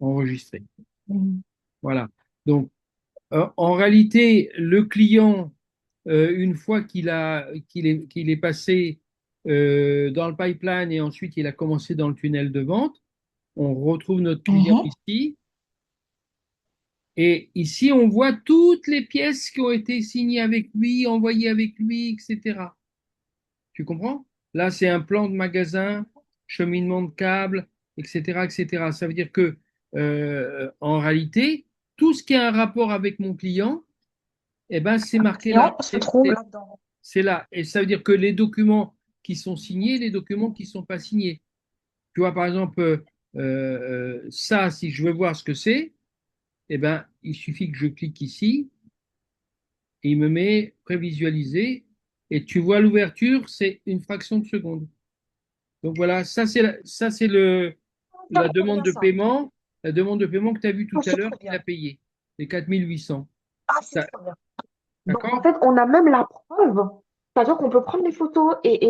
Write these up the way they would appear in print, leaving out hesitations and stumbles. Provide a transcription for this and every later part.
enregistré. Mhm. Voilà. Donc, en réalité, le client, une fois qu'il est passé dans le pipeline et ensuite il a commencé dans le tunnel de vente, on retrouve notre client Mhm. ici. Et ici, on voit toutes les pièces qui ont été signées avec lui, envoyées avec lui, etc. Tu comprends? Là, c'est un plan de magasin, cheminement de câbles, etc., etc. Ça veut dire que, en réalité, tout ce qui a un rapport avec mon client, eh ben, c'est marqué là. Client se trouve là-dedans. C'est là. Et ça veut dire que les documents qui sont signés, les documents qui ne sont pas signés. Tu vois, par exemple, ça, si je veux voir ce que c'est, eh ben, il suffit que je clique ici et il me met prévisualiser. Et tu vois l'ouverture, c'est une fraction de seconde. Donc voilà, ça, c'est Ça, la c'est trop demande bien de ça. paiement, la demande de paiement que tu as vue tout Ah, à c'est l'heure trop qu'il a bien. payé, les 4 800. Ah, c'est trop bien. Donc, en D'accord? fait, on a même la preuve. C'est-à-dire qu'on peut prendre les photos et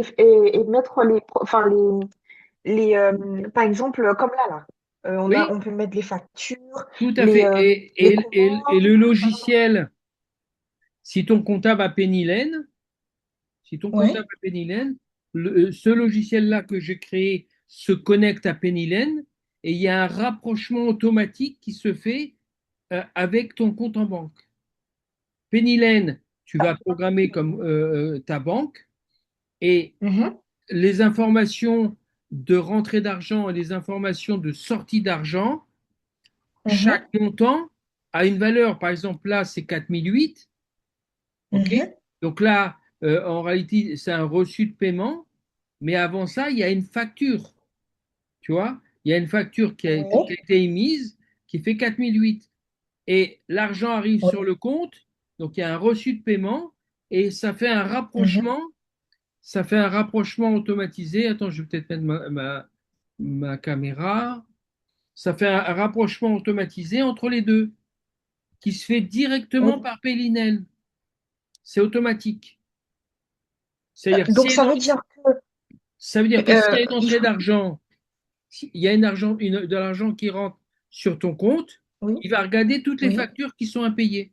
mettre enfin, par exemple, comme là. Oui, On peut mettre les factures, tout à fait. les commandes. Et le logiciel, si ton comptable a Pennylen, si ton comptable Oui. a Pennylen, ce logiciel-là que j'ai créé se connecte à Pennylen et il y a un rapprochement automatique qui se fait avec ton compte en banque. Pennylen, tu vas programmer comme ta banque et Mhm, les informations de rentrée d'argent et les informations de sortie d'argent, chaque mhm, montant a une valeur. Par exemple, là, c'est 4008. OK? mhm. Donc là, en réalité, c'est un reçu de paiement, mais avant ça, il y a une facture. Tu vois? Il y a une facture qui a Oui. été émise qui fait 4008. Et l'argent arrive Oui. sur le compte, donc il y a un reçu de paiement et Mhm. ça fait un rapprochement automatisé. Attends, je vais peut-être mettre ma caméra. Ça fait un rapprochement automatisé entre les deux qui se fait directement Oui. par Pélinel. C'est automatique. C'est-à-dire Donc, ça veut dire ça veut dire que, que s'il y a une il entrée faut. d'argent, s'il y a de l'argent qui rentre sur ton compte, Oui. il va regarder toutes les Oui. factures qui sont impayées.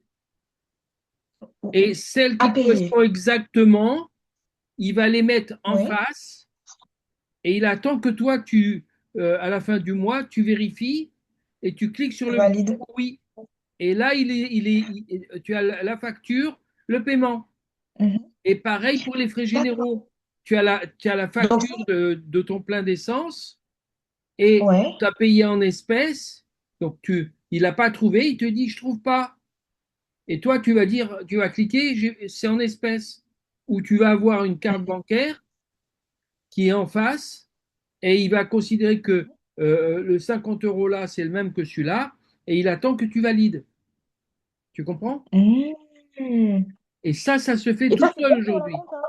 Et celles À qui payer. correspondent exactement, il va les mettre en Oui. face et il attend que toi, à la fin du mois, tu vérifies et tu cliques sur le Valide. bouton oui. Et là, tu as la facture, le paiement. Mhm. Et pareil pour les frais D'accord. généraux. Tu as la Donc, facture de ton plein d'essence et ouais. tu as payé en espèces. Donc, il n'a pas trouvé, il te dit, je ne trouve pas. Et toi, tu vas cliquer, c'est en espèces. Ou tu vas avoir une carte bancaire qui est en face et il va considérer que le 50 euros là, c'est le même que celui-là et il attend que tu valides. Tu comprends? Mhm. Et ça se fait Et tout ça, c'est seul bien pour la aujourd'hui. compta.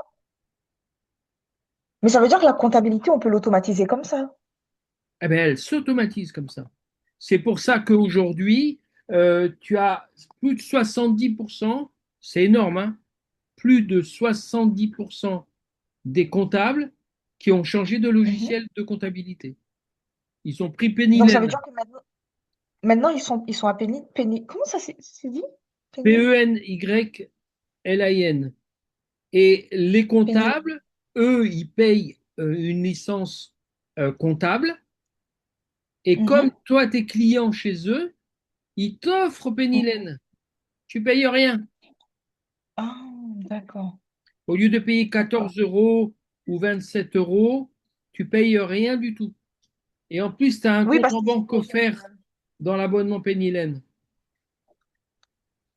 Mais ça veut dire que la comptabilité, on peut l'automatiser comme ça. Eh bien, elle s'automatise comme ça. C'est pour ça qu'aujourd'hui, tu as plus de 70%, c'est énorme, hein, plus de 70% des comptables qui ont changé de Mhm. logiciel de comptabilité. Ils ont pris Donc, ça veut Pennylen, dire que maintenant ils sont à comment ça c'est dit? Penny, Penylin. Et les Penny. comptables, eux, ils payent une licence comptable. Et comme Mhm. toi, tu es client chez eux, ils t'offrent Mhm. Pennylen. Tu payes rien. Ah, d'accord. Au lieu de payer D'accord. 14 euros ou 27 euros, tu payes rien du tout. Et en plus, tu as un Oui, compte parce en que c'est banque offert professionnel. dans l'abonnement Pennylen.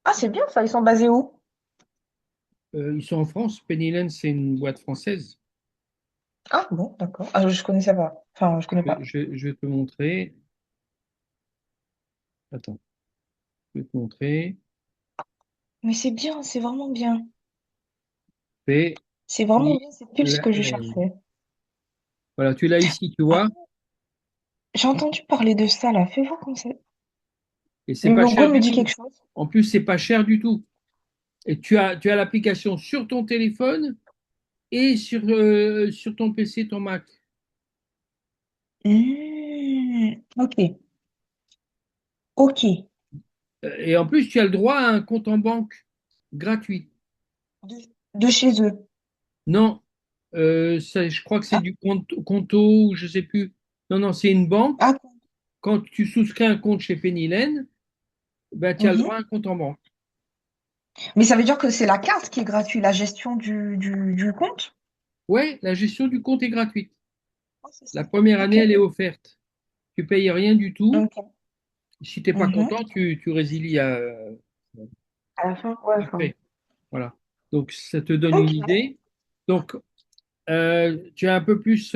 Ah, c'est bien ça. Ils sont basés où? Ils sont en France. Pennylen, c'est une boîte française. Ah, bon, d'accord. Ah, je connaissais pas. Enfin, je connais pas. Je vais te montrer. Attends, je vais te montrer. Mais c'est bien, c'est vraiment bien. Pennylen. C'est vraiment bien, c'est pile ce que je cherchais. Voilà, tu l'as ici, tu Ah, vois. j'ai entendu parler de ça là. Fais voir comme ça. Et c'est Le pas logo cher me du dit tout. quelque chose. En plus, c'est pas cher du tout. Et tu as l'application sur ton téléphone et sur ton PC, ton Mac. Ok. Ok. Et en plus, tu as le droit à un compte en banque gratuit. De, de chez eux. Non, je crois que c'est Ah, du compte, Conto, ou je sais plus. Non, non, c'est une banque. ah, Quand tu souscris un compte chez Pennylen, ben, tu as le droit mhm. à un compte en banque. Mais ça veut dire que c'est la carte qui est gratuite, la gestion du compte? Ouais, la gestion du compte est gratuite. Ah, c'est ça. La première Ok. année, elle est offerte. Tu payes rien du tout. Ok. Si tu n'es pas Mhm. content, tu résilies À la fin, ouais, enfin. après. Voilà. Donc, ça te donne une Ok. idée. Donc, tu as un peu plus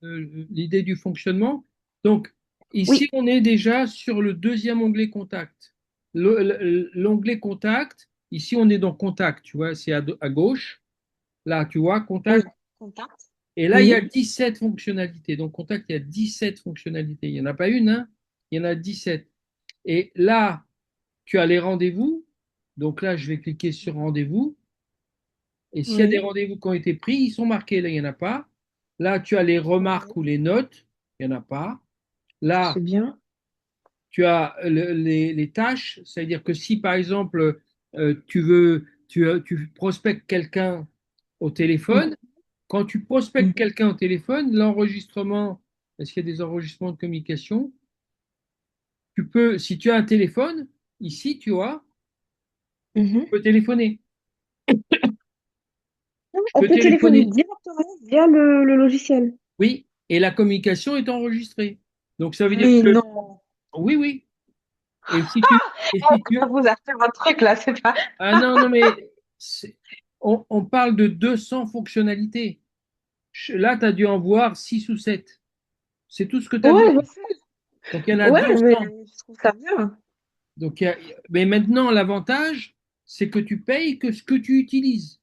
l'idée du fonctionnement. Donc, ici, Oui, on est déjà sur le deuxième onglet contact. L'onglet contact, ici, on est dans contact, tu vois, c'est à gauche. Là, tu vois, oui. contact. Contact. Et là, il y a Oui. 17 fonctionnalités. Donc, contact, il y a 17 fonctionnalités. Il n'y en a pas une, hein, il y en a 17. Et là, tu as les rendez-vous. Donc là, je vais cliquer sur rendez-vous. Et s'il y a des Oui. rendez-vous qui ont été pris, ils sont marqués. Là, il n'y en a pas. Là, tu as les remarques Ok. ou les notes. Il n'y en a pas. Ça, Là, c'est bien. tu as les tâches. C'est-à-dire que si, par exemple, tu prospectes quelqu'un au téléphone, Mhm. quand tu prospectes Mhm. quelqu'un au téléphone, l'enregistrement, est-ce qu'il y a des enregistrements de communication? Tu peux, si tu as un téléphone, ici, tu vois, tu Mhm. peux téléphoner. Je On peux peut téléphoner téléphoner, directement via le logiciel. oui, et la communication est enregistrée. Donc ça veut dire Mais que non. oui, oui. Et si tu, et Ah, si tu, ça vous a fait votre truc là, c'est pas. ah non, non, mais on parle de 200 fonctionnalités. Là, tu as dû en voir 6 ou 7. C'est tout ce que tu as vu. Ouais, je sais. Donc il y en a Ouais, mais 200. je trouve ça bien. Donc, mais maintenant, l'avantage, c'est que tu payes que ce que tu utilises.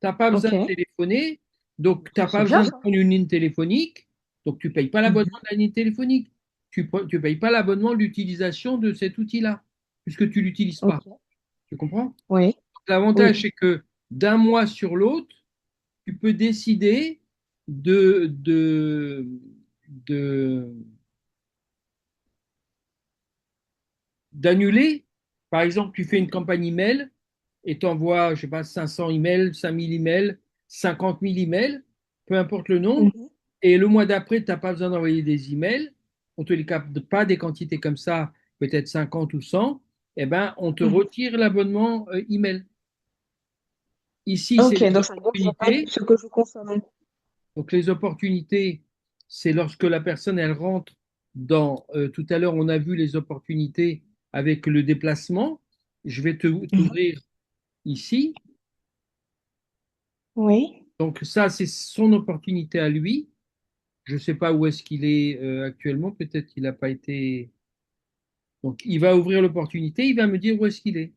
Tu n'as pas besoin Ok. de téléphoner, donc tu n'as Ça, pas c'est bien besoin de ça. prendre une ligne téléphonique, donc tu ne payes pas l'abonnement Mhm. de la ligne téléphonique. Tu ne payes pas l'abonnement d'utilisation de cet outil-là, puisque tu ne l'utilises pas. Ok. Tu comprends? Oui. L'avantage, Oui. c'est que d'un mois sur l'autre, tu peux décider de, d'annuler. Par exemple, tu fais une campagne email et tu envoies, je sais pas, 500 emails, 5000 emails, 50 000 emails, peu importe le nombre. Mhm. Et le mois d'après, tu n'as pas besoin d'envoyer des emails. On ne te les capte pas des quantités comme ça, peut-être 50 ou 100. Eh ben, on te Mhm. retire l'abonnement email. Ici, c'est Ok, les donc ça veut dire que je paye opportunités. ce que je consomme. Donc, les opportunités, c'est lorsque la personne, elle rentre dans, tout à l'heure, on a vu les opportunités avec le déplacement. Je vais Mhm. t'ouvrir ici. Oui. Donc, ça, c'est son opportunité à lui. Je ne sais pas où est-ce qu'il est actuellement. Peut-être qu'il n'a pas été. Donc, il va ouvrir l'opportunité. Il va me dire où est-ce qu'il est.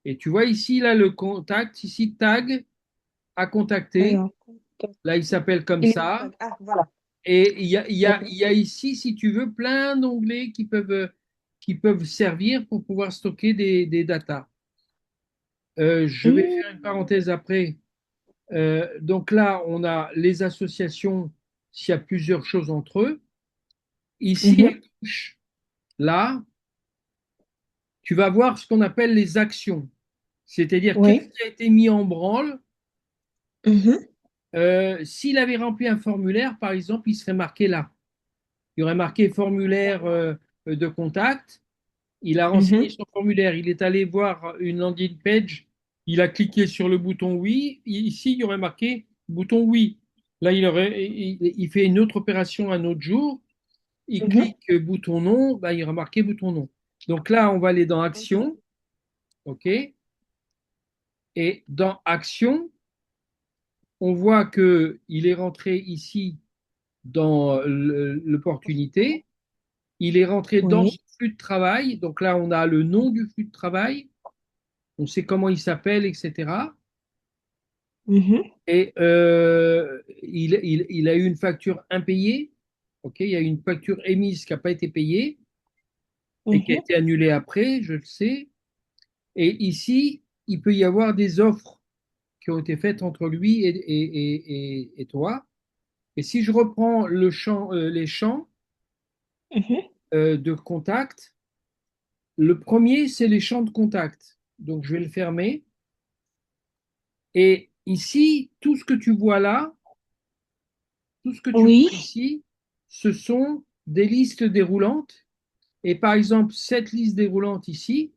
Et tu vois ici, là, le contact, ici, tag à contacter. Alors, Là, il s'appelle comme il est où? ça. Ah, voilà. Et il y a, il y a, Ok. il y a ici, si tu veux, plein d'onglets qui peuvent servir pour pouvoir stocker des datas. Je vais faire une Hmm. parenthèse après. Donc là, on a les associations, s'il y a plusieurs choses entre eux. Ici, à Mhm. gauche, là, tu vas voir ce qu'on appelle les actions. C'est-à-dire, qu'est-ce Oui. qui a été mis en branle? Mhm. S'il avait rempli un formulaire, par exemple, il serait marqué là. Il y aurait marqué formulaire de contact. Il a renseigné Mhm. son formulaire. Il est allé voir une landing page. Il a cliqué sur le bouton oui. Ici, il y aurait marqué bouton oui. Là, il fait une autre opération un autre jour. Il Mhm. clique bouton non. Bah, il y aura marqué bouton non. Donc là, on va aller dans Ok. action. OK? Et dans action, on voit qu'il est rentré ici dans l'opportunité. Il est rentré dans Oui. ce flux de travail. Donc là, on a le nom du flux de travail. On sait comment il s'appelle, etc. Mhm. Et il a eu une facture impayée. OK, il y a eu une facture émise qui n'a pas été payée et qui a Mhm. été annulée après, je le sais. Et ici, il peut y avoir des offres qui ont été faites entre lui et toi. Et si je reprends les champs, Mhm. de contact. Le premier, c'est les champs de contact. Donc, je vais le fermer. Et ici, tout ce que tu vois là, tout ce que tu vois Oui, ici, ce sont des listes déroulantes. Et par exemple, cette liste déroulante ici,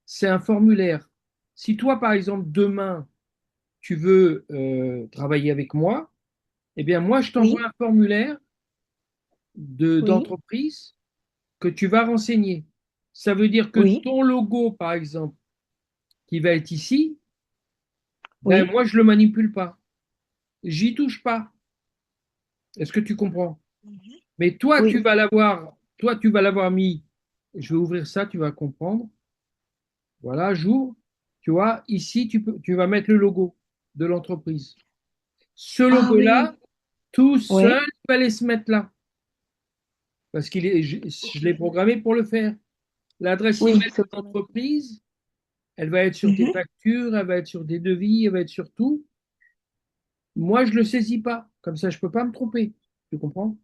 c'est un formulaire. Si toi, par exemple, demain, tu veux travailler avec moi, eh bien, moi, je t'envoie oui, un formulaire oui, d'entreprise que tu vas renseigner. Ça veut dire que oui, ton logo, par exemple, qui va être ici, ben, oui. moi, je ne le manipule pas. J'y touche pas. Est-ce que tu comprends? Mhm. Mais Oui. toi, tu vas l'avoir mis. Je vais ouvrir ça, tu vas comprendre. Voilà, j'ouvre. Tu vois, ici, tu vas mettre le logo de l'entreprise. Ce Ah logo-là, oui, tout seul, oui, il fallait se mettre là. Parce je l'ai ok. programmé pour le faire. L'adresse email Oui, c'est de automatique. l'entreprise, elle va être sur tes Mhm. factures, elle va être sur des devis, elle va être sur tout. Moi, je ne le saisis pas. Comme ça, je ne peux pas me tromper. Tu comprends?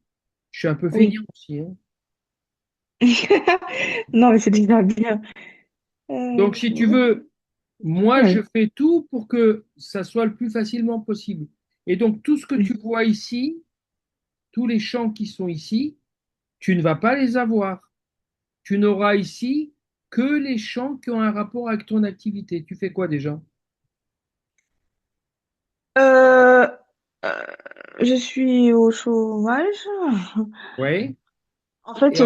Je suis un peu Oui. feignant aussi, hein. Non, mais c'est déjà bien. Donc, si tu Ok. veux, moi, je Oui. fais tout pour que ça soit le plus facilement possible. Et donc, tout ce que tu Mhm. vois ici, tous les champs qui sont ici, tu ne vas pas les avoir. Tu n'auras ici que les champs qui ont un rapport avec ton activité. Tu fais quoi déjà? Euh, euh, je suis au chômage. Oui. En Et fait,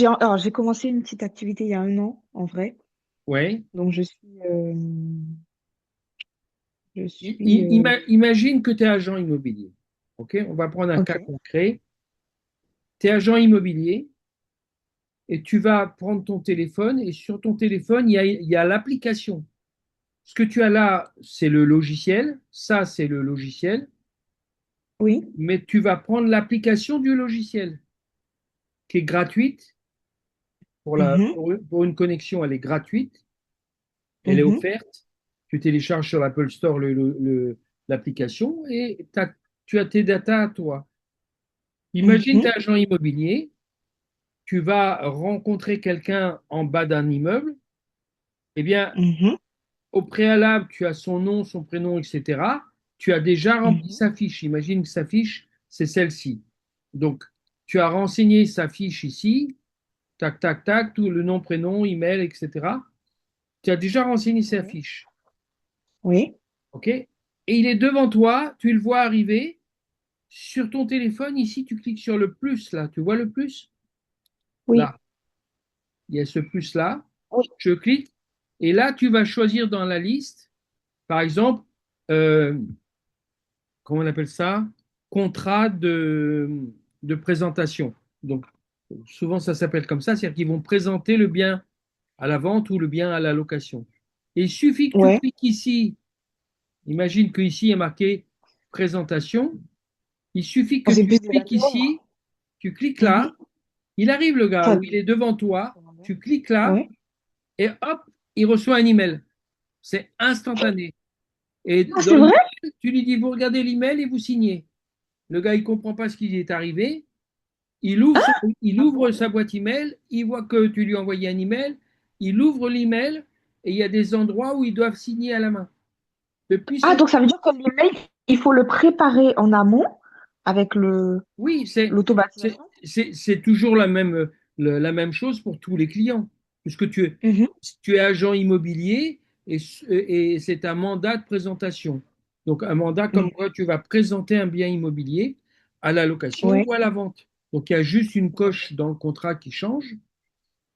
en- alors, j'ai commencé une petite activité il y a un an, en vrai. Oui. Donc, je suis, Imagine que tu es agent immobilier. OK? On va prendre un ok. cas concret. Tu es agent immobilier et tu vas prendre ton téléphone et sur ton téléphone, il y a l'application. Ce que tu as là, c'est le logiciel. Ça, c'est le logiciel. Oui. Mais tu vas prendre l'application du logiciel qui est gratuite. Mhm. Pour une connexion, elle est gratuite. Elle est Mhm. offerte. Tu télécharges sur l'Apple Store l'application et tu as tes datas à toi. Imagine, tu es Mhm. agent immobilier, tu vas rencontrer quelqu'un en bas d'un immeuble. Eh bien, Mhm. au préalable, tu as son nom, son prénom, etc. Tu as déjà rempli Mhm. sa fiche. Imagine que sa fiche, c'est celle-ci. Donc, tu as renseigné sa fiche ici, tac, tac, tac, tout le nom, prénom, email, etc. Tu as déjà renseigné sa Oui. fiche. Oui. OK? Et il est devant toi, tu le vois arriver. Sur ton téléphone, ici, tu cliques sur le plus, là. Tu vois le plus? Oui. Là. Il y a ce plus-là. Oui. Je clique. Et là, tu vas choisir dans la liste, par exemple, euh, comment on appelle ça? Contrat de présentation. Donc, souvent, ça s'appelle comme ça, c'est-à-dire qu'ils vont présenter le bien à la vente ou le bien à la location. Et il suffit que tu Ouais. cliques ici. Imagine qu'ici, il y a marqué présentation. Il suffit que C'est tu plus des cliques bâtiments, ici, moi. tu cliques là, Mhm. il arrive le gars, Ça, ou il est devant toi, c'est normal. tu cliques là, Ouais. et hop, il reçoit un email. C'est instantané. Et Ah, dans c'est vrai? l'email, tu lui dis, vous regardez l'email et vous signez. Le gars, il ne comprend pas ce qui est arrivé. Il Ah bon? ouvre sa boîte email, il voit que tu lui as envoyé un email, il ouvre l'email et il y a des endroits où ils doivent signer à la main. Depuis Ah, son... donc ça veut dire que l'email, il faut le préparer en amont avec Oui, l'automatisation? c'est toujours la même chose pour tous les clients. Puisque Mhm. tu es agent immobilier et c'est un mandat de présentation. Donc, un mandat comme Mhm. quoi tu vas présenter un bien immobilier à la location Ouais. ou à la vente. Donc, il y a juste une Ouais. coche dans le contrat qui change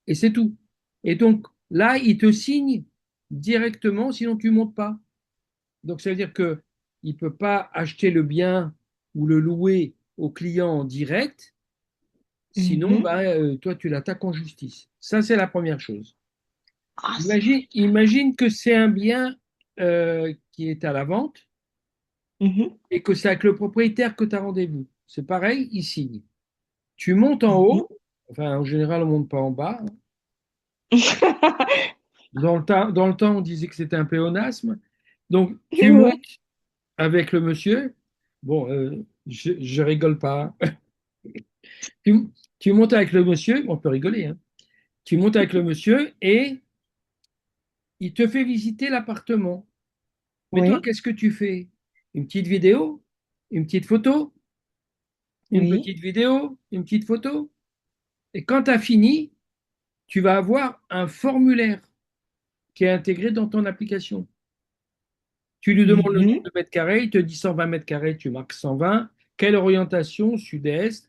et c'est tout. Et donc, là, il te signe directement, sinon tu ne montes pas. Donc, ça veut dire qu'il ne peut pas acheter le bien ou le louer au client en direct. Sinon, Mhm. ben, toi, tu l'attaques en justice. Ça, c'est la première chose. Ah, c'est super. Imagine que c'est un bien qui est à la vente Mhm. et que c'est avec le propriétaire que tu as rendez-vous. C'est pareil, il signe. Tu montes en Mhm. haut, enfin, en général, on ne monte pas en bas. Dans le temps, on disait que c'était un pléonasme. Donc, tu Ouais. montes avec le monsieur. Bon, je rigole pas. Tu, Tu montes avec le monsieur, on peut rigoler, hein. Tu montes avec le monsieur et il te fait visiter l'appartement. Mais toi, Oui, qu'est-ce que tu fais? Une petite vidéo? Une petite photo? Une oui. petite vidéo? Une petite photo? Et quand tu as fini, tu vas avoir un formulaire qui est intégré dans ton application. Tu lui demandes le nombre Mhm. de mètres carrés, il te dit 120 mètres carrés, tu marques 120. Quelle orientation? Sud-est.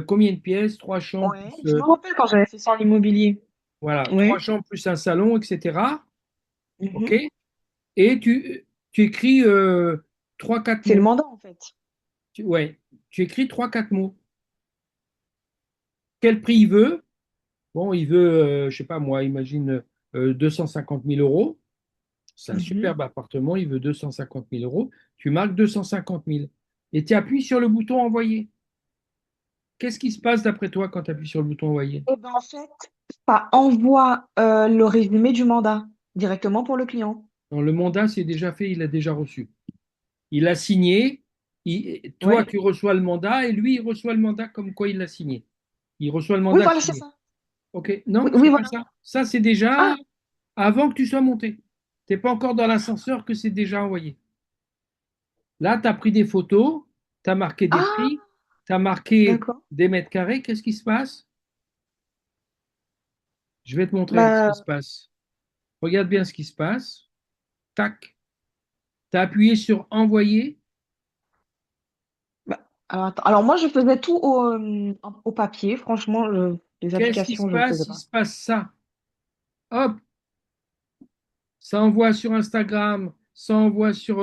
Combien de pièces? Trois chambres Ouais. plus, Je me rappelle quand j'avais fait ça en immobilier. voilà, trois Oui. chambres plus un salon, etc. OK? Mhm. Et tu écris 3-4 C'est le mots. mandat, en fait. Ouais, tu écris 3-4 mots. Quel prix il veut? Bon, il veut, je sais pas moi, imagine 250 000 euros. C'est un Mhm. superbe appartement, il veut 250 000 euros. Tu marques 250 000 et tu appuies sur le bouton envoyer. Qu'est-ce qui se passe d'après toi quand tu appuies sur le bouton envoyer? Et ben en fait, ça envoie le résumé du mandat directement pour le client. Non, le mandat, c'est déjà fait, il a déjà reçu. Il a signé, toi, Oui. tu reçois le mandat et lui, il reçoit le mandat comme quoi il l'a signé. Il reçoit le Oui, mandat voilà, c'est signé. ça. OK? Oui, Non, oui, c'est pas voilà. ça. Ça, c'est déjà Ah, avant que tu sois monté. Tu n'es pas encore dans l'ascenseur que c'est déjà envoyé. Là, tu as pris des photos, tu as marqué des ah, prix, tu as marqué d'accord. des mètres carrés. Qu'est-ce qui se passe? Je vais te montrer ce qui se Bah, passe. Regarde bien ce qui se passe. Tac. Tu as appuyé sur envoyer. alors, attends. Alors, moi, je faisais tout au papier. Franchement, les Qu'est-ce qui se applications, je ne faisais passe? Il pas. se passe ça. Hop, ça envoie sur Instagram, ça envoie sur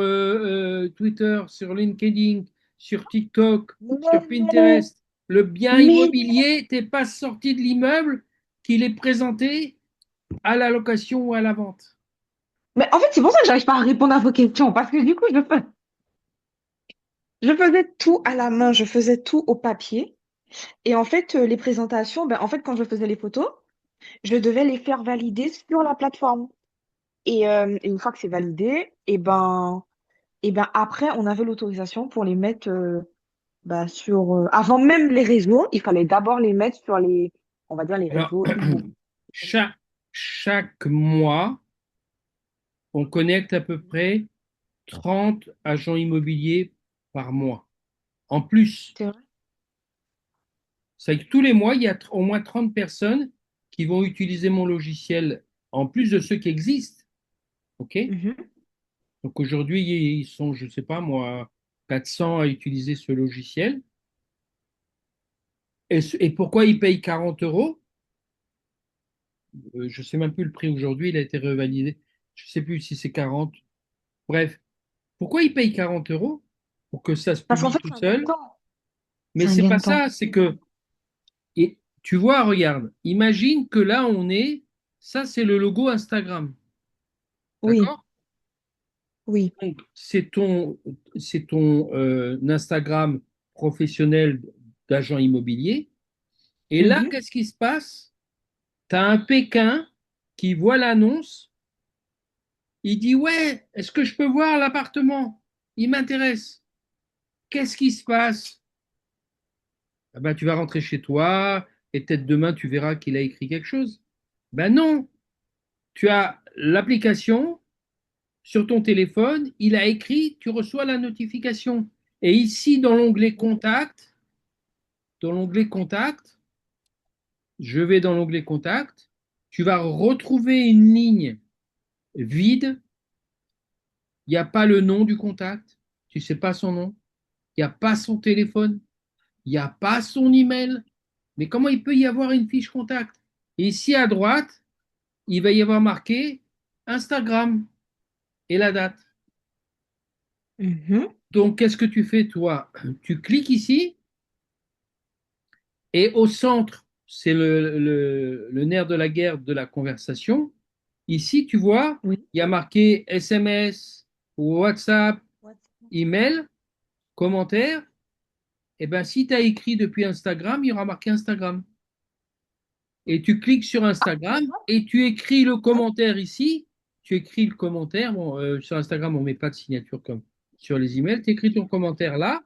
Twitter, sur LinkedIn, sur TikTok, Mais sur non, Pinterest. Le bien mais non. immobilier, t'es pas sorti de l'immeuble qu'il est présenté à la location ou à la vente. Mais en fait, c'est pour ça que j'arrive pas à répondre à vos questions. Parce que du coup, je faisais tout à la main. Je faisais tout au papier. Et en fait, les présentations, ben, en fait, quand je faisais les photos, je devais les faire valider sur la plateforme. Et une fois que c'est validé, et ben après, on avait l'autorisation pour les mettre sur. Avant même les réseaux, il fallait d'abord les mettre sur on va dire, les Alors, réseaux Imo. chaque, chaque mois, on connecte à peu près 30 agents immobiliers par mois. En plus, C'est vrai? c'est que tous les mois, il y a au moins 30 personnes qui vont utiliser mon logiciel en plus de ceux qui existent. OK? Mhm. Donc aujourd'hui, ils sont, je ne sais pas moi, 400 à utiliser ce logiciel. Et pourquoi ils payent 40 euros? Je ne sais même plus le prix aujourd'hui, il a été revalidé. Je ne sais plus si c'est 40. Bref, pourquoi ils payent 40 euros? Pour que ça se Parce qu'en publie fait, tout c'est un gain de seul. temps. Mais C'est un c'est gain pas de temps. ça, c'est que, et tu vois, regarde, imagine que là, ça c'est le logo Instagram. Oui, D'accord? oui. Donc, c'est ton Instagram professionnel d'agent immobilier. Et là, Mhm. qu'est-ce qui se passe? Tu as un Pékin qui voit l'annonce, il dit, ouais, est-ce que je peux voir l'appartement? Il m'intéresse. Qu'est-ce qui se passe? Ah ben, tu vas rentrer chez toi et peut-être demain, tu verras qu'il a écrit quelque chose. Ben non, tu as l'application sur ton téléphone, il a écrit, tu reçois la notification. Et ici, dans l'onglet Contact, je vais dans l'onglet Contact, tu vas retrouver une ligne vide, il n'y a pas le nom du contact, tu ne sais pas son nom, il n'y a pas son téléphone, il n'y a pas son email. Mais comment il peut y avoir une fiche contact? Et ici à droite, il va y avoir marqué Instagram et la date. Mhm. Donc, qu'est-ce que tu fais, toi? Tu cliques ici et au centre, c'est le nerf de la guerre de la conversation. Ici, tu vois, Oui. il y a marqué SMS, WhatsApp, email, commentaire. Et bien, si tu as écrit depuis Instagram, il y aura marqué Instagram. Et tu cliques sur Ah, c'est Instagram vrai? et tu écris le Ouais. commentaire ici. Tu écris le commentaire. Bon, sur Instagram, on ne met pas de signature comme sur les emails. Tu écris ton commentaire là.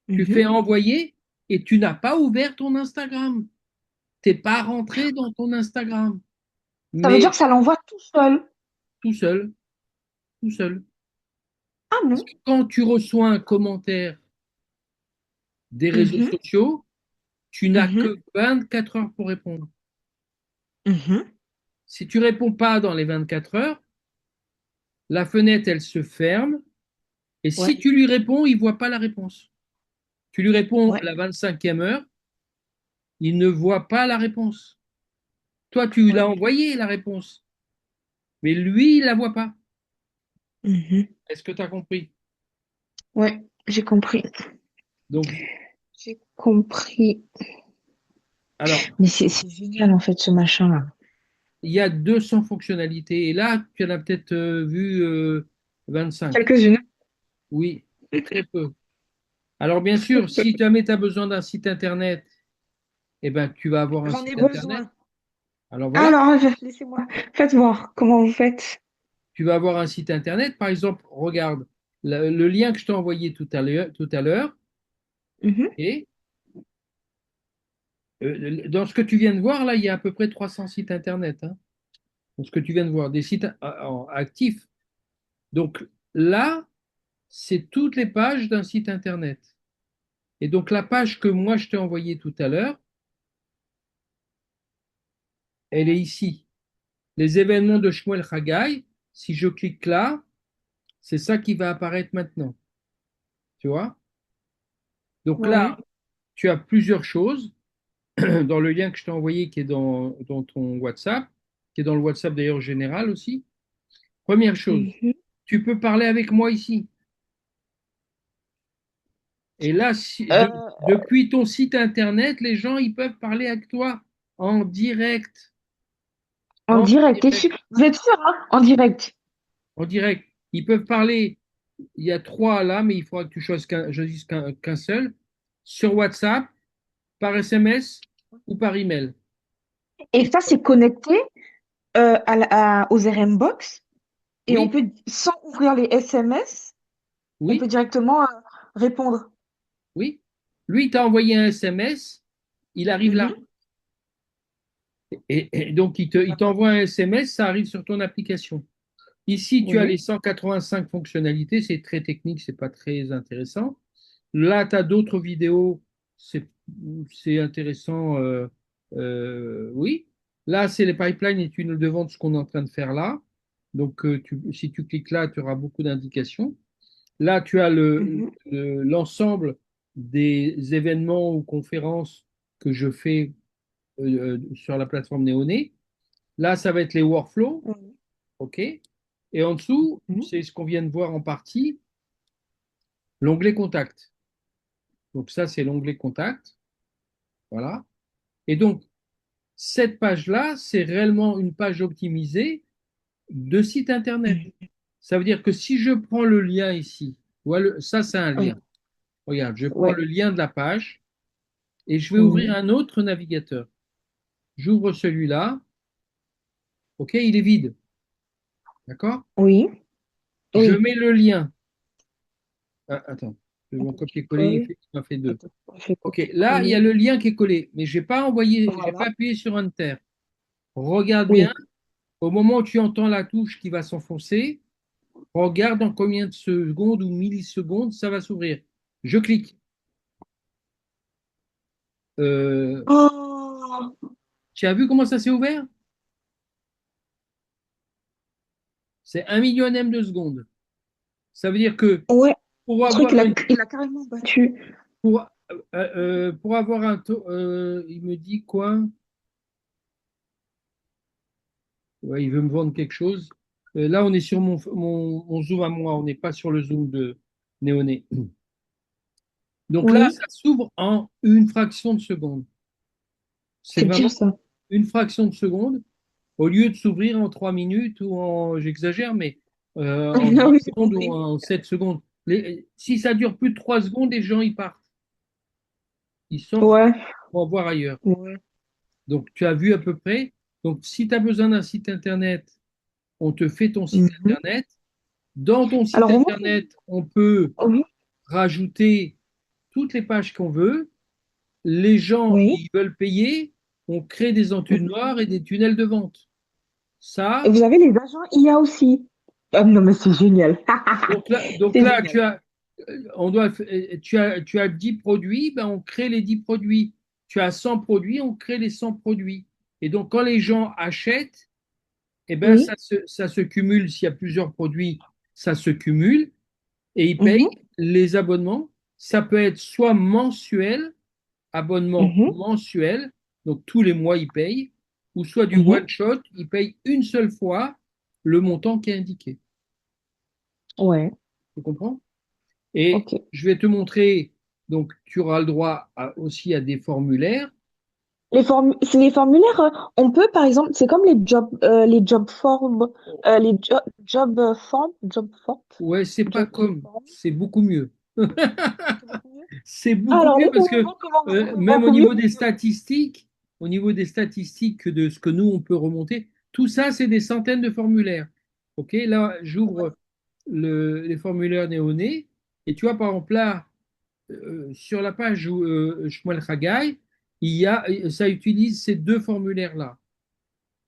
Tu fais Mhm. envoyer. et tu n'as pas ouvert ton Instagram. Tu n'es pas rentré dans ton Instagram, Ça veut dire mais que ça l'envoie tout seul. tout seul, tout seul. Ah Parce non. que quand tu reçois un commentaire des réseaux Mhm, sociaux, tu n'as mhm, que 24 heures pour répondre. mhm. Si tu réponds pas dans les 24 heures, la fenêtre, elle se ferme. Et Ouais, si tu lui réponds, il ne voit pas la réponse. Tu lui réponds à ouais, la 25e heure, il ne voit pas la réponse. Toi, tu ouais. l'as envoyé, la réponse. Mais lui, il ne la voit pas. Mhm. Est-ce que tu as compris? Ouais, j'ai compris. Donc, J'ai compris. alors, Mais c'est génial en fait ce machin-là. il y a 200 fonctionnalités. Et là, tu en as peut-être vu 25. Quelques-unes. Oui, très peu. Alors, bien sûr, si jamais tu as besoin d'un site Internet, eh ben, tu vas avoir un J'en ai site Internet. besoin. Alors voilà, Alors, laissez-moi. Faites voir comment vous faites. tu vas avoir un site Internet. Par exemple, regarde le lien que je t'ai envoyé tout à l'heure, Mhm. et dans ce que tu viens de voir, là, il y a à peu près 300 sites Internet. Hein, dans ce que tu viens de voir, des sites actifs. Donc là, c'est toutes les pages d'un site Internet. Et donc la page que moi je t'ai envoyée tout à l'heure, elle est ici. Les événements de Shmuel Haggai, si je clique là, c'est ça qui va apparaître maintenant. Tu vois? Donc là, Ouais. tu as plusieurs choses dans le lien que je t'ai envoyé qui est dans ton WhatsApp, qui est dans le WhatsApp d'ailleurs général aussi. Première chose, Mhm. tu peux parler avec moi ici. Et là, Euh, depuis ton site internet, les gens, ils peuvent parler avec toi en direct. En En direct, t'es direct. sûr? Vous êtes sûr, hein? En direct. En direct. Ils peuvent parler. Il y a trois là, mais il faudra que tu choisisses qu'un seul. Sur WhatsApp, par SMS ou par email. Et ça, c'est connecté aux RM Box. Et on Oui, peut, sans ouvrir les SMS, on peut oui, directement répondre. oui. Lui, il t'a envoyé un SMS, il arrive là. Mhm. Et donc, il D'accord. t'envoie un SMS, ça arrive sur ton application. Ici, tu as les Oui. 185 fonctionnalités, c'est très technique, c'est pas très intéressant. Là, tu as d'autres vidéos, c'est c'est intéressant, oui. Là, c'est les pipelines et tunnels de vente, ce qu'on est en train de faire là. Donc, si tu cliques là, tu auras beaucoup d'indications. Là, tu as Mhm. l'ensemble des événements ou conférences que je fais sur la plateforme Néoné. Là, ça va être les workflows, Oui. OK? Et en dessous, Mhm. c'est ce qu'on vient de voir en partie, l'onglet contact. Donc ça, c'est l'onglet contact. Voilà. Et donc, cette page-là, c'est réellement une page optimisée de site Internet. Mhm. Ça veut dire que si je prends le lien ici, voilà, ça, c'est un lien. Oui. Regarde, je prends Ouais. le lien de la page et je vais ouvrir Oui. un autre navigateur. J'ouvre celui-là. OK, il est vide. D'accord? Oui. Je Oui. mets le lien. Ah, attends, mon Attends, tu copier-coller, colles. il m'a fait deux. Attends, on fait OK, là, il y a copier-coller. le lien qui est collé, mais je n'ai pas envoyé, j'ai Voilà. pas appuyé sur Enter. Regarde bien, Oui. au moment où tu entends la touche qui va s'enfoncer, regarde en combien de secondes ou millisecondes ça va s'ouvrir. Je clique. Euh, Oh! tu as vu comment ça s'est ouvert? C'est un millionième de seconde. Ça veut dire que Ouais. pour Le truc, avoir un, il a carrément battu. pour, pour avoir un taux, il me dit quoi? Ouais, il veut me vendre quelque chose. Là, on est sur mon zoom à moi, on n'est pas sur le zoom de Néoné. Donc là, Oui. ça s'ouvre en une fraction de seconde. C'est C'est bien vraiment ça. une fraction de seconde, au lieu de s'ouvrir en 3 minutes ou en, j'exagère, mais en 10 Non, oui, j'ai secondes ou compris. en 7 secondes. Si ça dure plus de 3 secondes, les gens, ils partent. Ils sortent Ouais. pour voir ailleurs. Ouais. Donc, tu as vu à peu près. Donc, si tu as besoin d'un site Internet, on te fait ton site Mhm. Internet. Dans ton site Alors, moi, Internet, on peut oui. rajouter toutes les pages qu'on veut. les gens, Oui. ils veulent payer, on crée des entonnoirs et des tunnels de vente. Et Ça, vous avez les agents IA aussi. Ah non, mais c'est génial. donc C'est là, génial. tu as 10 produits, ben on crée les 10 produits. Tu as 100 produits, on crée les 100 produits. Et donc, quand les gens achètent, eh ben, Oui. ça se cumule. S'il y a plusieurs produits, ça se cumule et ils payent Mhm, les abonnements. Ça peut être soit mensuel, abonnement mhm, mensuel, donc tous les mois ils payent, ou soit du one mhm. shot, ils payent une seule fois le montant qui est indiqué. Ouais, Tu comprends? Et ok. je vais te montrer, donc tu auras le droit aussi à des formulaires. C'est les formulaires, on peut par exemple, c'est comme les job forms, job form, Ouais, c'est pas job comme, form. c'est beaucoup mieux. C'est beaucoup mieux. C'est beaucoup Alors, mieux parce que laissez-moi voir comment même beaucoup mieux. au niveau des statistiques de ce que nous on peut remonter, tout ça c'est des centaines de formulaires. Ok, là Ouais. j'ouvre les formulaires néonés et tu vois par exemple là sur la page Shmuel Haggai, ça utilise ces deux formulaires là.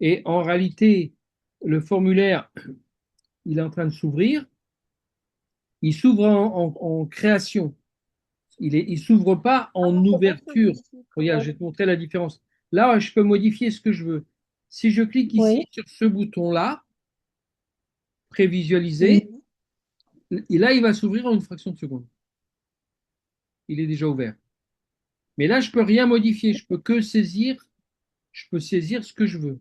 Et en réalité, le formulaire il est en train de s'ouvrir, il s'ouvre en création. Il s'ouvre pas Ah, en c'est pas ouverture. celui-ci quand Regarde, même. je vais te montrer la différence. Là, je peux modifier ce que je veux. Si je clique ici Oui. sur ce bouton-là, prévisualiser, Mhm. et là, il va s'ouvrir en une fraction de seconde. Il est déjà ouvert. Mais là, je peux rien modifier. Je peux saisir ce que je veux.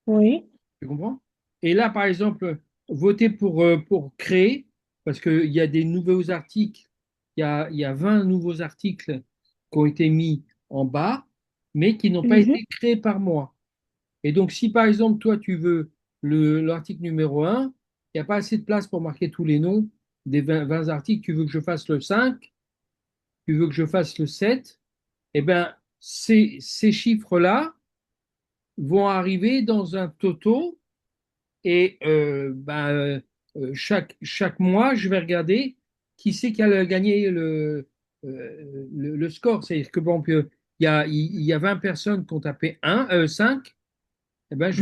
Oui. Tu comprends? Et là, par exemple, voter pour créer, parce qu'il y a des nouveaux articles, il y a 20 nouveaux articles qui ont été mis en bas, mais qui n'ont pas Mhm. été créés par moi. Et donc, si par exemple, toi, tu veux l'article numéro un, il n'y a pas assez de place pour marquer tous les noms des 20 articles, tu veux que je fasse le 5, tu veux que je fasse le 7, eh bien, ces chiffres-là vont arriver dans un toto et chaque mois, je vais regarder qui c'est qui a gagné le score. C'est-à-dire que, bon, il y a 20 personnes qui ont tapé 5, eh ben, Mhm.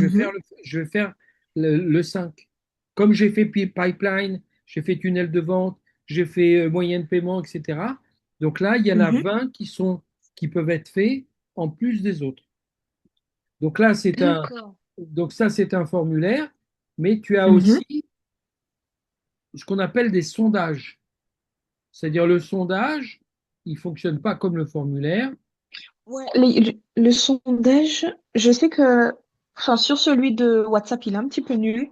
je vais faire le 5. Comme j'ai fait pipeline, j'ai fait tunnel de vente, j'ai fait moyen de paiement, etc. Donc là, il y en a Mhm. 20 qui peuvent être faits en plus des autres. Donc là, D'accord. donc ça, c'est un formulaire, mais tu as Mhm. aussi ce qu'on appelle des sondages. C'est-à-dire le sondage, il ne fonctionne pas comme le formulaire. Ouais. Le sondage, je sais que, enfin, sur celui de WhatsApp, il est un petit peu nul.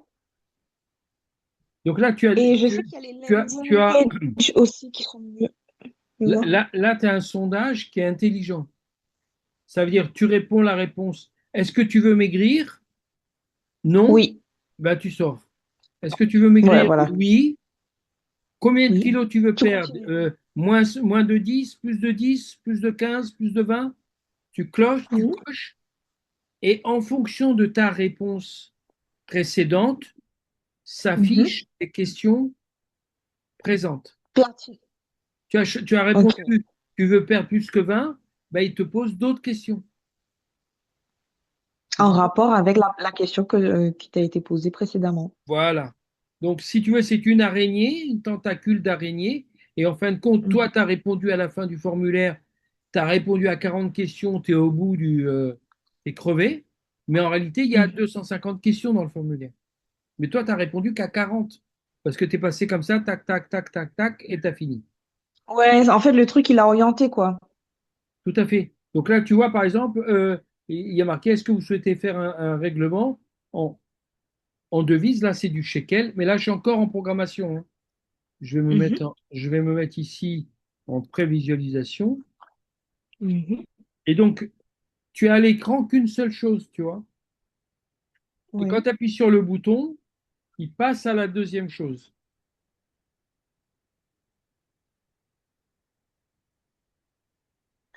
Donc là, Et je sais qu'il y a les tu landing as pages aussi qui sont mieux. Tu vois? là, tu as un sondage qui est intelligent. Ça veut dire, tu réponds la réponse. Est-ce que tu veux maigrir? Non? Oui. Ben, tu sors. Est-ce que tu veux Ouais, maigrir? voilà. Oui. Combien de Oui. kilos tu veux Tu perdre? continues. Moins de 10, plus de 15, plus de 20? Tu cloches, tu Mhm. coches. Et en fonction de ta réponse précédente, Mhm. s'affichent les questions présentes. Platine. Tu as Ok. répondu, tu veux perdre plus que 20, ben, il te pose d'autres questions. Tu En comprends? rapport avec la question qui t'a été posée précédemment. Voilà. Donc, si tu veux, c'est une araignée, une tentacule d'araignée. Et en fin de compte, toi, Mhm. tu as répondu à la fin du formulaire, tu as répondu à 40 questions, tu es au bout t'es crevé. Mais en réalité, il y a Mhm. 250 questions dans le formulaire. Mais toi, tu n'as répondu qu'à 40. Parce que tu es passé comme ça, tac, tac, tac, tac, tac, et tu as fini. Ouais, en fait, le truc, il a orienté, quoi. Tout à fait. Donc là, tu vois, par exemple, il y a marqué, est-ce que vous souhaitez faire un règlement en, en devise? Là, c'est du shekel. Mais là, je suis encore en programmation, hein. Mhm. Je vais me mettre ici en prévisualisation. Mhm. Et donc, tu as à l'écran qu'une seule chose, tu vois. Et quand Oui. tu appuies sur le bouton, il passe à la deuxième chose.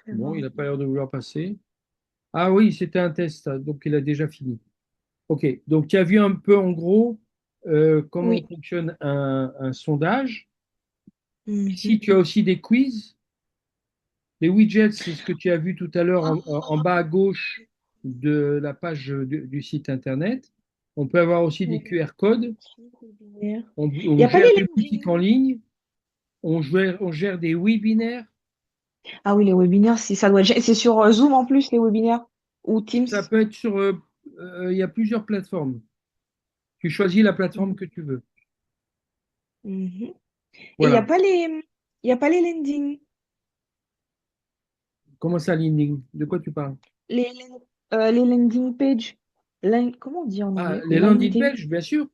C'est Bon, il bon. n'a pas l'air de vouloir passer. Ah oui, c'était un test, ça, donc il a déjà fini. OK, donc tu as vu un peu en gros comment Oui. fonctionne un sondage. Mhm. Ici, tu as aussi des quiz. Les widgets, c'est ce que tu as vu tout à l'heure en Ah, bas à gauche de la page du site Internet. On peut avoir aussi des ouais. QR codes. Il n'y On a pas gère les des boutiques landing. en ligne. On gère des webinaires. Ah oui, les webinaires, si ça doit être... C'est sur Zoom en plus, les webinaires. Ou Teams. Ça peut être sur... il y a plusieurs plateformes. Tu choisis la plateforme Mhm. que tu veux. Mhm. Et il n'y a Voilà. pas il y a pas les landing. Comment ça, LinkedIn? De quoi tu parles? Les, les landing page. Comment on dit en Ah, anglais? les landing Landing. pages, bien sûr.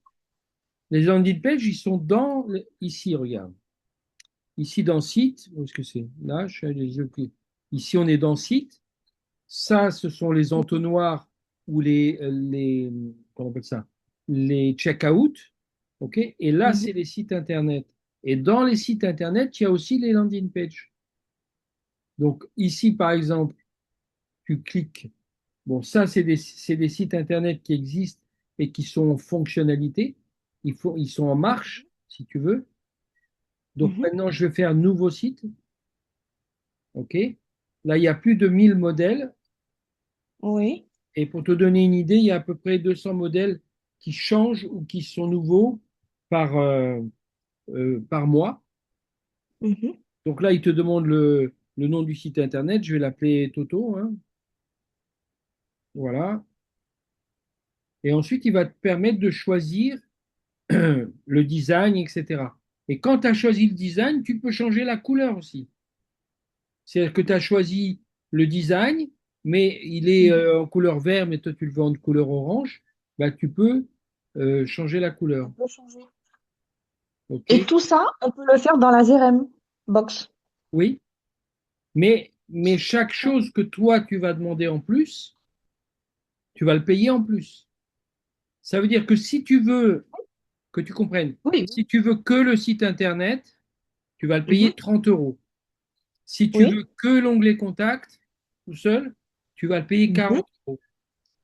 Les landing pages, ils sont ici, regarde. Ici, dans site, où est-ce que c'est? Là, je suis ici, on est dans site. Ça, ce sont les entonnoirs ou comment on appelle ça? Les check-out. OK? Et là, Mhm. c'est les sites Internet. Et dans les sites Internet, il y a aussi les landing pages. Donc, ici, par exemple, tu cliques. Bon, ça, c'est des sites Internet qui existent et qui sont en fonctionnalité. Ils sont en marche, si tu veux. Donc, Mhm. maintenant, je vais faire nouveau site. OK? Là, il y a plus de 1000 modèles. Oui. Et pour te donner une idée, il y a à peu près 200 modèles qui changent ou qui sont nouveaux par, par mois. Mhm. Donc là, il te demande le nom du site internet. Je vais l'appeler Toto, hein. Voilà. Et ensuite, il va te permettre de choisir le design, etc. Et quand tu as choisi le design, tu peux changer la couleur aussi. C'est-à-dire que tu as choisi le design, mais il est Mhm. en couleur vert, mais toi tu le veux en couleur orange, bah, tu peux changer la On couleur. peut changer. Et OK? tout ça, on peut le faire dans la ZRM box. Oui, mais chaque Ah. chose que toi tu vas demander en plus, tu vas le payer en plus. Ça veut dire que si tu veux, que tu comprennes, Oui. si tu veux que le site internet, tu vas le payer Mhm. 30 euros. Si tu veux Oui. que l'onglet contact tout seul, tu vas le payer Mhm. 40 euros.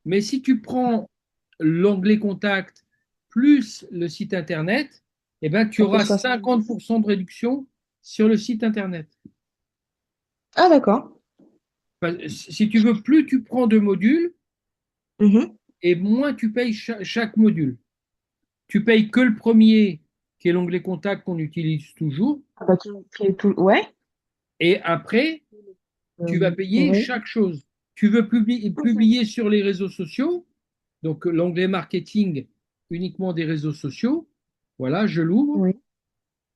Mais si tu prends l'onglet contact plus le site internet, eh ben, tu Ça fait auras 70. 50% de réduction sur le site internet. Ah, d'accord. Enfin, si tu veux, plus tu prends de modules Mhm. et moins tu payes chaque module. Tu payes que le premier, qui est l'onglet contact qu'on utilise toujours, Ah bah, qui est tout... Ouais. et après, tu vas payer Oui. chaque chose. Tu veux publier sur les réseaux sociaux, donc l'onglet marketing uniquement des réseaux sociaux, voilà, je l'ouvre. Oui.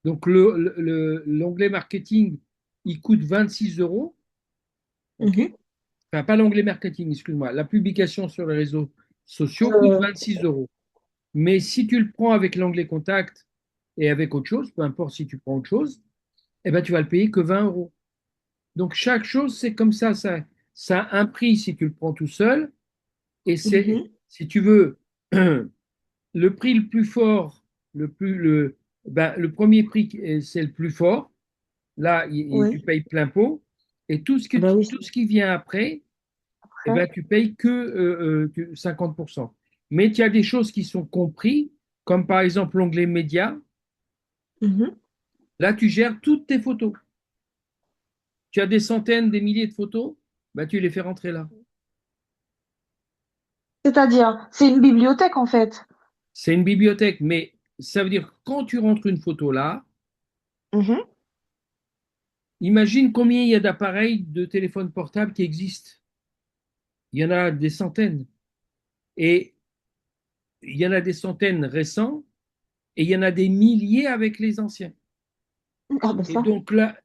Donc l'onglet marketing, il coûte 26 euros. OK? Mhm. Enfin, pas l'onglet marketing, excuse-moi. La publication sur les réseaux sociaux coûte Euh, 26 euros. Mais si tu le prends avec l'onglet contact et avec autre chose, peu importe si tu prends autre chose, eh ben, tu vas le payer que 20 euros. Donc chaque chose, c'est comme ça a un prix si tu le prends tout seul. Et c'est, mhm. si tu veux, le prix le plus fort, le premier prix, c'est le plus fort. Là, tu Oui. payes plein pot. Et Ah bah oui, tout ce qui vient après, eh après. ben, tu payes que 50%. Mais tu as des choses qui sont comprises, comme par exemple l'onglet média. Mhm. Là, tu gères toutes tes photos. Tu as des centaines, des milliers de photos, ben, tu les fais rentrer là. C'est-à-dire, c'est une bibliothèque en fait. C'est une bibliothèque, mais ça veut dire que quand tu rentres une photo là, Mhm. imagine combien il y a d'appareils de téléphone portable qui existent. Il y en a des centaines. Et il y en a des centaines récents et il y en a des milliers avec les anciens. Ah bah Et ça. donc là,